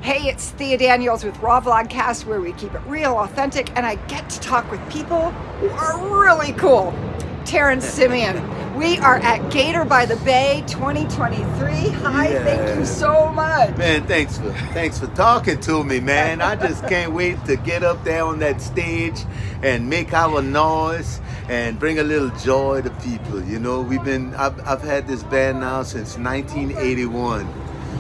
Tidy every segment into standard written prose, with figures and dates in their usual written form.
Hey, it's Thea Daniels with R.A.W.Vlogcast, where we keep it real, authentic, and I get to talk with people who are really cool. Terrance Simien. We are at Gator by the Bay 2023. Hi, Yeah. Thank you so much. Man, thanks for talking to me, man. I just can't wait to get up there on that stage and make our noise and bring a little joy to people. You know, I've had this band now since 1981.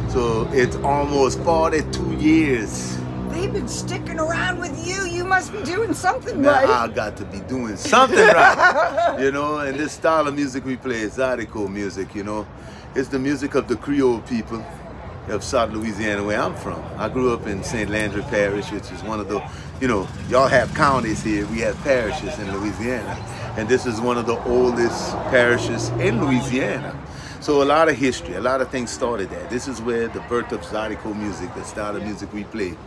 So it's almost 42 years. They've been sticking around with you. You must be doing something Now, right. I got to be doing something right. You know, and this style of music we play is R.A.W.V music, you know. It's the music of the Creole people of South Louisiana, where I'm from. I grew up in St. Landry Parish, which is one of the, you know, y'all have counties here. We have parishes in Louisiana. And this is one of the oldest parishes in Louisiana. So a lot of history, a lot of things started there. This is where the birth of R.A.W.V music, the style of music we play,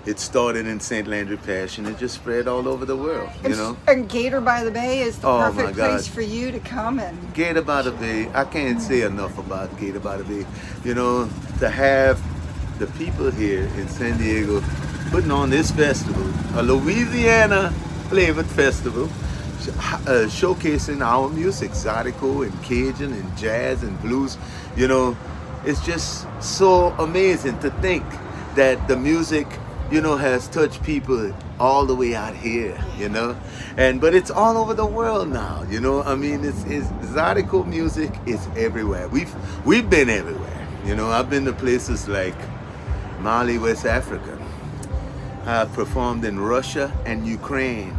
it started in St. Landry Parish and it just spread all over the world, you know? And Gator by the Bay is the perfect place for you to come and... Gator by the Bay, I can't say enough about Gator by the Bay. You know, to have the people here in San Diego putting on this festival, a Louisiana flavored festival, showcasing our music, Zydeco and Cajun and jazz and blues. You know, it's just so amazing to think that the music, you know, has touched people all the way out here, you know, but it's all over the world now, you know. I mean, it's Zydeco music is everywhere. We've been everywhere, you know. I've been to places like Mali, West Africa. I've performed in Russia and Ukraine,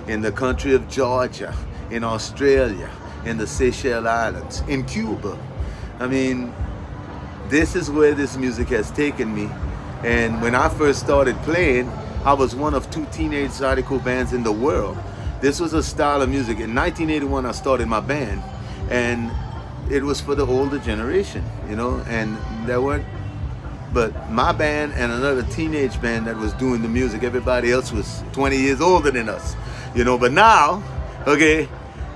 in the country of Georgia, in Australia, in the Seychelles Islands, in Cuba. I mean, this is where this music has taken me. And when I first started playing, I was one of 2 teenage Zydeco bands in the world. This was a style of music. In 1981, I started my band, and it was for the older generation, you know, and there weren't but my band and another teenage band that was doing the music. Everybody else was 20 years older than us, you know. But now, okay,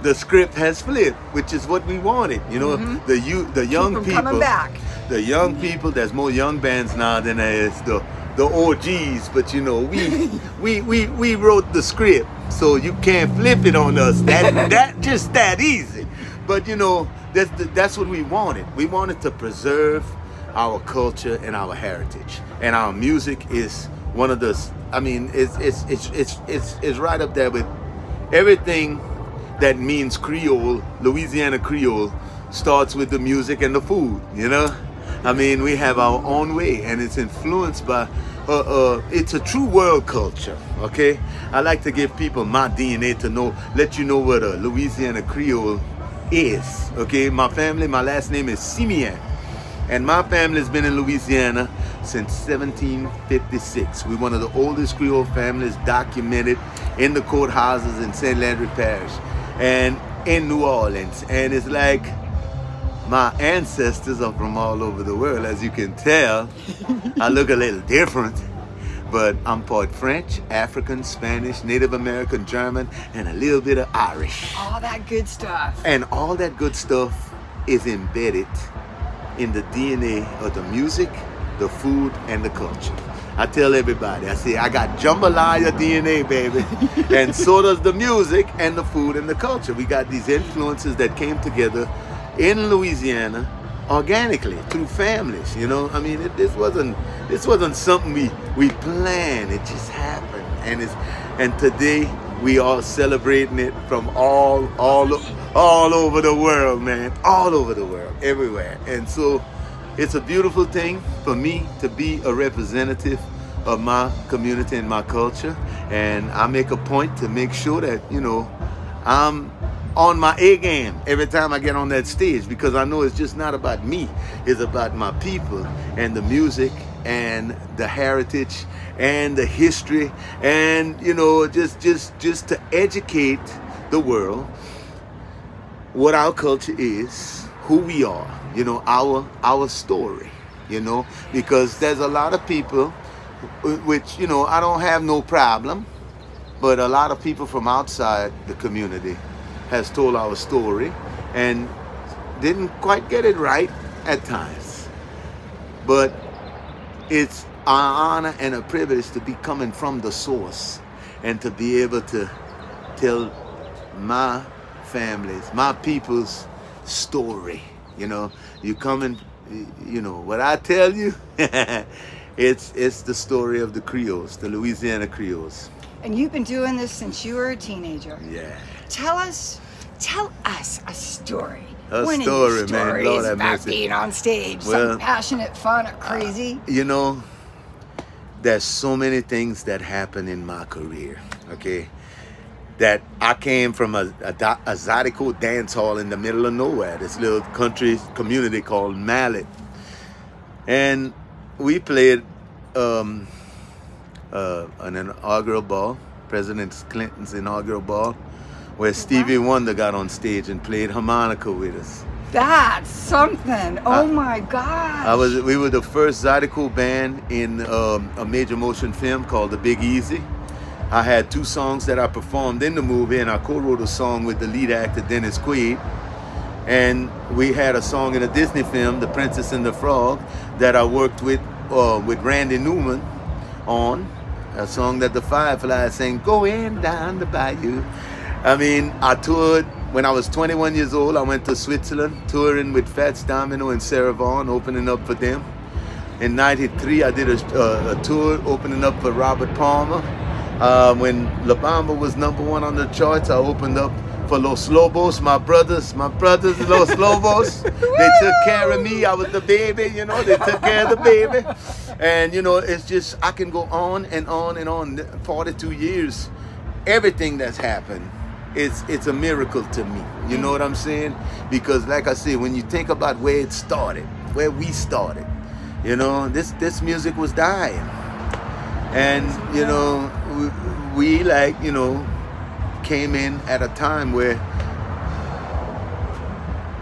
the script has flipped, which is what we wanted, you know. The young people coming back. The young people, there's more young bands now than there is the OGs, but you know, we wrote the script, so you can't flip it on us that easy. But you know, that's what we wanted. We wanted to preserve our culture and our heritage, and our music is one of the, I mean, it's right up there with everything that means Creole. Louisiana Creole starts with the music and the food, you know. I mean, we have our own way, and it's influenced by it's a true world culture, okay. I like to give people my DNA to let you know what a Louisiana Creole is, okay. My family, my last name is Simien, and my family's been in Louisiana since 1756. We're one of the oldest Creole families documented in the courthouses in St. Landry Parish and in New Orleans. And it's like my ancestors are from all over the world. As you can tell, I look a little different, but I'm part French, African, Spanish, Native American, German, and a little bit of Irish. All that good stuff. And all that good stuff is embedded in the DNA of the music, the food, and the culture. I tell everybody, I say, I got jambalaya DNA, baby. And so does the music and the food and the culture. We got these influences that came together in Louisiana organically through families, you know. I mean, this wasn't something we planned. It just happened, and today we are celebrating it from all over the world, man, all over the world, everywhere. And so it's a beautiful thing for me to be a representative of my community and my culture, and I make a point to make sure that, you know, I'm on my A game every time I get on that stage, because I know it's just not about me. It's about my people and the music and the heritage and the history, and you know, just to educate the world what our culture is, who we are, you know, our story, you know, because there's a lot of people, which, you know, I don't have no problem, but a lot of people from outside the community has told our story and didn't quite get it right at times. But it's honor and a privilege to be coming from the source and to be able to tell my family's, my people's story. You know, you coming, you know, what I tell you, it's the story of the Creoles, the Louisiana Creoles. And you've been doing this since you were a teenager. Yeah. Tell us a story. A One story, of the man. stories Lord have about mercy. being on stage, Well, something passionate, fun, or crazy. You know, there's so many things that happen in my career, okay? That I came from a Zydeco dance hall in the middle of nowhere, this little country community called Mallet. And we played an inaugural ball, President Clinton's inaugural ball, where Stevie Wonder got on stage and played harmonica with us. That's something. Oh my gosh. We were the first Zydeco band in a major motion film called The Big Easy. I had 2 songs that I performed in the movie, and I co-wrote a song with the lead actor, Dennis Quaid. And we had a song in a Disney film, The Princess and the Frog, that I worked with Randy Newman on, a song that the Fireflies sang, Going Down the Bayou. I mean, I toured when I was 21 years old. I went to Switzerland, touring with Fats Domino and Sarah Vaughan, opening up for them. In '93, I did a tour opening up for Robert Palmer. When La Bamba was #1 on the charts, I opened up for Los Lobos, my brothers, Los Lobos. They took care of me. I was the baby, you know, they took care of the baby. And, you know, it's just, I can go on and on and on. 42 years, everything that's happened, it's a miracle to me. You know what I'm saying? Because like I said, when you think about where it started, where we started, you know, this music was dying. And, you know, we like, you know, came in at a time where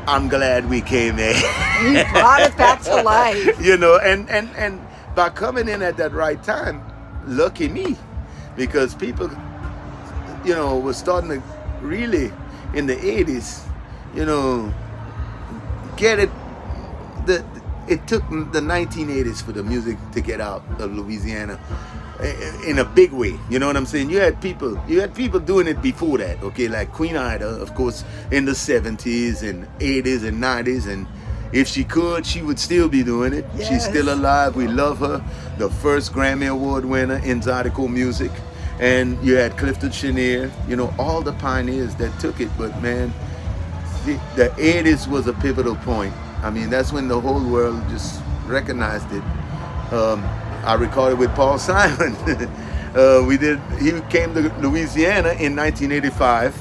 I'm glad we came in. You brought it back to life. You know, and by coming in at that right time, lucky me, because people, you know, were starting to really, in the 80s, you know, get it. It took the 1980s for the music to get out of Louisiana in a big way. You know what I'm saying? You had people doing it before that, okay? Like Queen Ida, of course, in the 70s and 80s and 90s, and if she could, she would still be doing it. Yes. She's still alive. We love her. The first Grammy Award winner in Zydeco music. And you had Clifton Chenier, you know, all the pioneers that took it. But man, the 80s was a pivotal point. I mean, that's when the whole world just recognized it. I recorded with Paul Simon. He came to Louisiana in 1985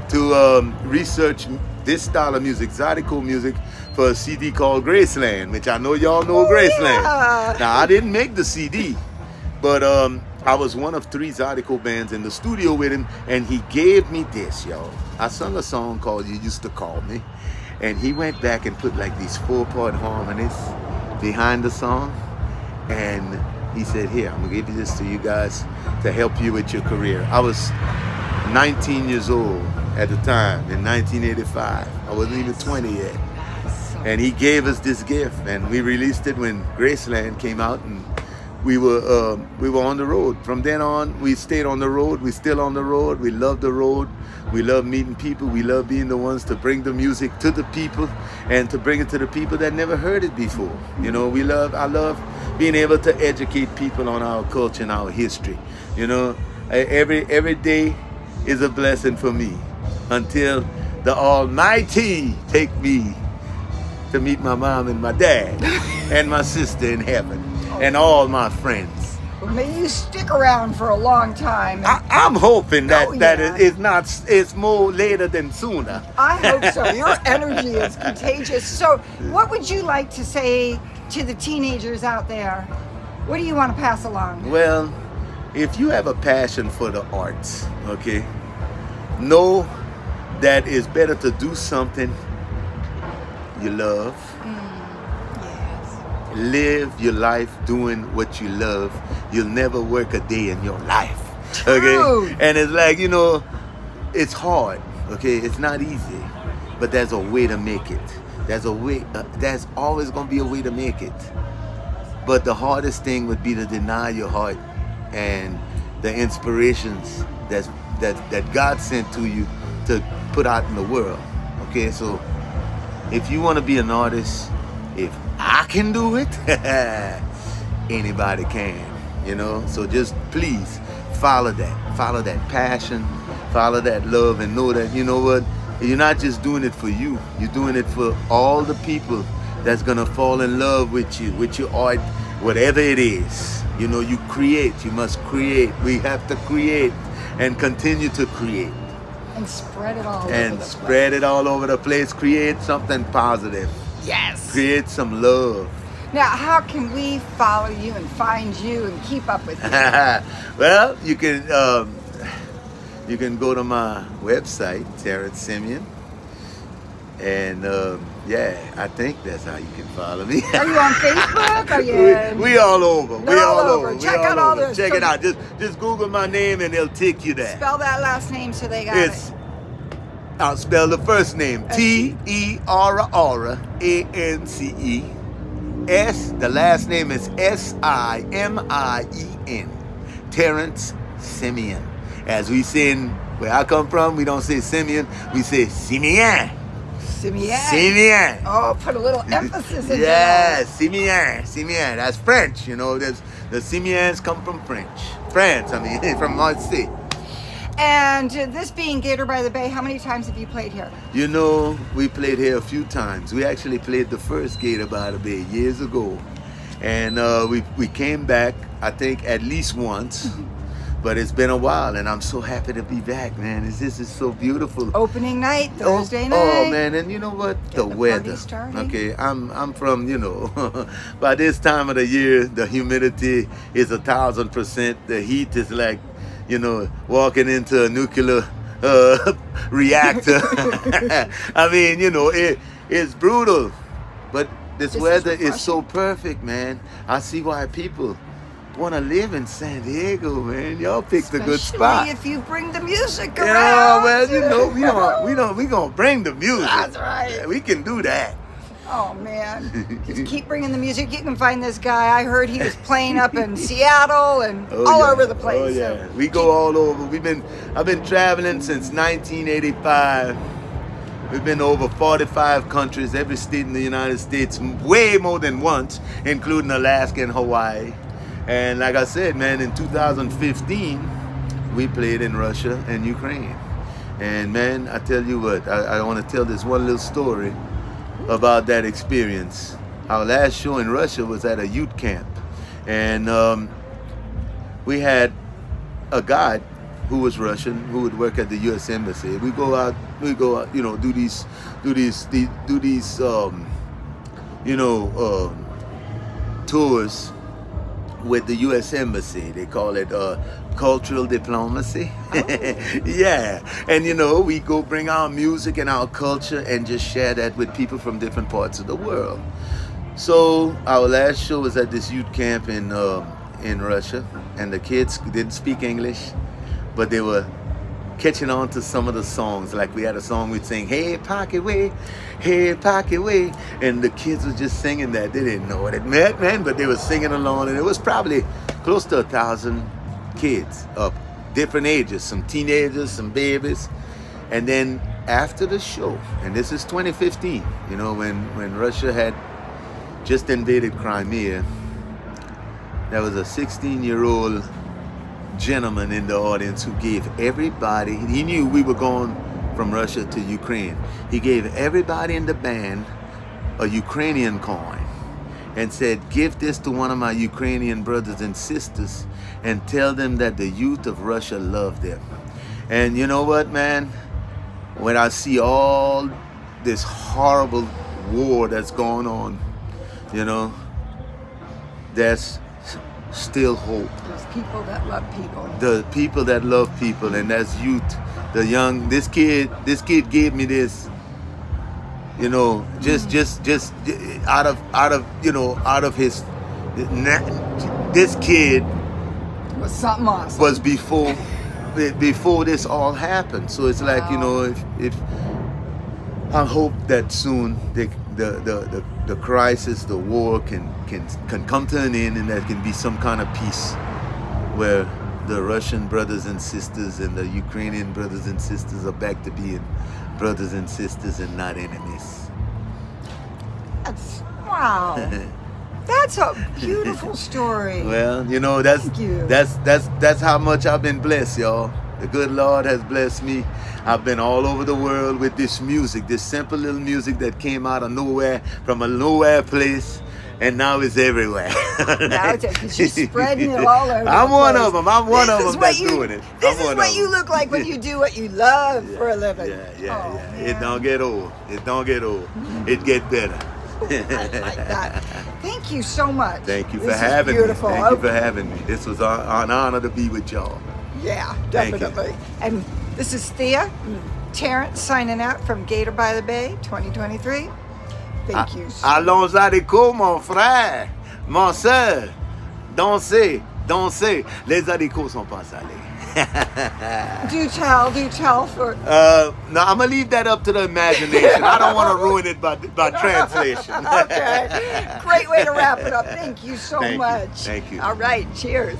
to research this style of music, Zydeco music, for a CD called Graceland, which I know y'all know Graceland. Yeah. Now, I didn't make the CD, but I was one of 3 Zydeco bands in the studio with him, and he gave me this, y'all. I sung a song called You Used to Call Me, and he went back and put like these 4-part harmonies behind the song, and he said, here, I'm gonna give you this to you guys to help you with your career. I was 19 years old at the time in 1985. I wasn't even 20 yet. And he gave us this gift, and we released it when Graceland came out, and we were on the road. From then on, we stayed on the road. We're still on the road. We love the road. We love meeting people. We love being the ones to bring the music to the people and to bring it to the people that never heard it before. You know, I love being able to educate people on our culture and our history. You know, every day is a blessing for me until the Almighty take me to meet my mom and my dad and my sister in heaven and all my friends. Well, may you stick around for a long time. I'm hoping that yeah. it's more later than sooner. I hope so. Your energy is contagious. So what would you like to say to the teenagers out there? What do you want to pass along? Well, if you have a passion for the arts, okay, know that it's better to do something you love. Yes. Live your life doing what you love. You'll never work a day in your life. True. Okay? And it's like, you know, it's hard. Okay? It's not easy. But there's a way to make it. There's a way. There's always going to be a way to make it. But the hardest thing would be to deny your heart and the inspirations that God sent to you to put out in the world. Okay, so if you want to be an artist, if I can do it, anybody can, you know. So just please follow that passion, follow that love, and know that, you know what, you're not just doing it for you, you're doing it for all the people that's gonna fall in love with you, with your art, whatever it is. You know, you create, you must create. We have to create and continue to create. And spread it all over And the place. spread it all over the place. Create something positive. Yes. Create some love. Now, how can we follow you and find you and keep up with you? Well, you can go to my website, Terrance Simien, and yeah, I think that's how you can follow me. Are you on Facebook? Are you? We all over. We all over. Check out all this. Check it out. Just Google my name and they'll take you there. Spell that last name so they got it. I'll spell the first name, Terrance. The last name is Simien. Terrance Simien. As we say in where I come from, we don't say Simien, we say Simien. Simien. Simien. Oh, put a little emphasis in Yeah, Simien. Simien. That's French, you know. The Simiens come from France, I mean, from Marseille. And this being Gator by the Bay, how many times have you played here? You know, we played here a few times. We actually played the first Gator by the Bay years ago. And we came back, I think, at least once. But it's been a while, and I'm so happy to be back, man. This is so beautiful. Opening night, Thursday night. Oh, man, and you know what? The weather. Okay, I'm from, you know, by this time of the year, the humidity is 1,000%. The heat is like, you know, walking into a nuclear reactor. I mean, you know, it's brutal. But this weather is so perfect, man. I see why people want to live in San Diego, man. Y'all picked a good spot. If you bring the music around. Yeah, well, you know, we gonna bring the music. That's right. Yeah, we can do that. Oh man, just keep bringing the music. You can find this guy. I heard he was playing up in Seattle and all over the place. Oh yeah, so we go all over. I've been traveling since 1985. We've been to over 45 countries, every state in the United States, way more than once, including Alaska and Hawaii. And like I said, man, in 2015, we played in Russia and Ukraine. And man, I tell you what, I want to tell this one little story about that experience. Our last show in Russia was at a youth camp. And we had a guy who was Russian who would work at the U.S. Embassy. We go out, you know, do these tours with the U.S. Embassy. They call it cultural diplomacy. Oh. Yeah, and you know, we go bring our music and our culture and just share that with people from different parts of the world. So our last show was at this youth camp in Russia, and the kids didn't speak English, but they were catching on to some of the songs. Like we had a song we'd sing, "Hey Pocket Way, hey Pocket Way," and the kids were just singing that. They didn't know what it meant, man, but they were singing along, and it was probably close to 1,000 kids of different ages, some teenagers, some babies. And then after the show, and this is 2015, you know, when Russia had just invaded Crimea, there was a 16-year-old gentleman in the audience who gave everybody, he knew we were going from Russia to Ukraine. He gave everybody in the band a Ukrainian coin and said, "Give this to one of my Ukrainian brothers and sisters and tell them that the youth of Russia love them." And you know what, man? When I see all this horrible war that's going on, you know, there's still hope. There's people that love people. The people that love people, and that's youth. The young, this kid gave me this, you know, just out of his, this kid was something awesome. Was before this all happened. So it's like, you know, if I hope that soon the crisis, the war can come to an end, and there can be some kind of peace where the Russian brothers and sisters and the Ukrainian brothers and sisters are back to being brothers and sisters and not enemies. Wow. That's a beautiful story. Well, you know, that's how much I've been blessed, y'all. The good Lord has blessed me. I've been all over the world with this music, this simple little music that came out of nowhere, from a nowhere place, and now it's everywhere. Now it's you're spreading it all over. I'm one of them. I'm one This of is them what that's you- doing it. This I'm is one what of you them. look like when you do what you love for a living. Yeah. Oh, It man. don't get old. It don't get old. It get better. I like that. Thank you so much. Thank you for This is having beautiful. me. Thank you for having me. This was an honor to be with y'all. Yeah, Thank you. definitely. And this is Thea, Terrance signing out from Gator by the Bay 2023. Thank you so much. Allons haricots, mon frère, mon soeur. Dansez, dansez. Les haricots sont pas salés. Do tell for No, I'm gonna leave that up to the imagination. I don't want to ruin it by translation. Okay. Great way to wrap it up. Thank you so Thank you. much. Thank you. All right, cheers.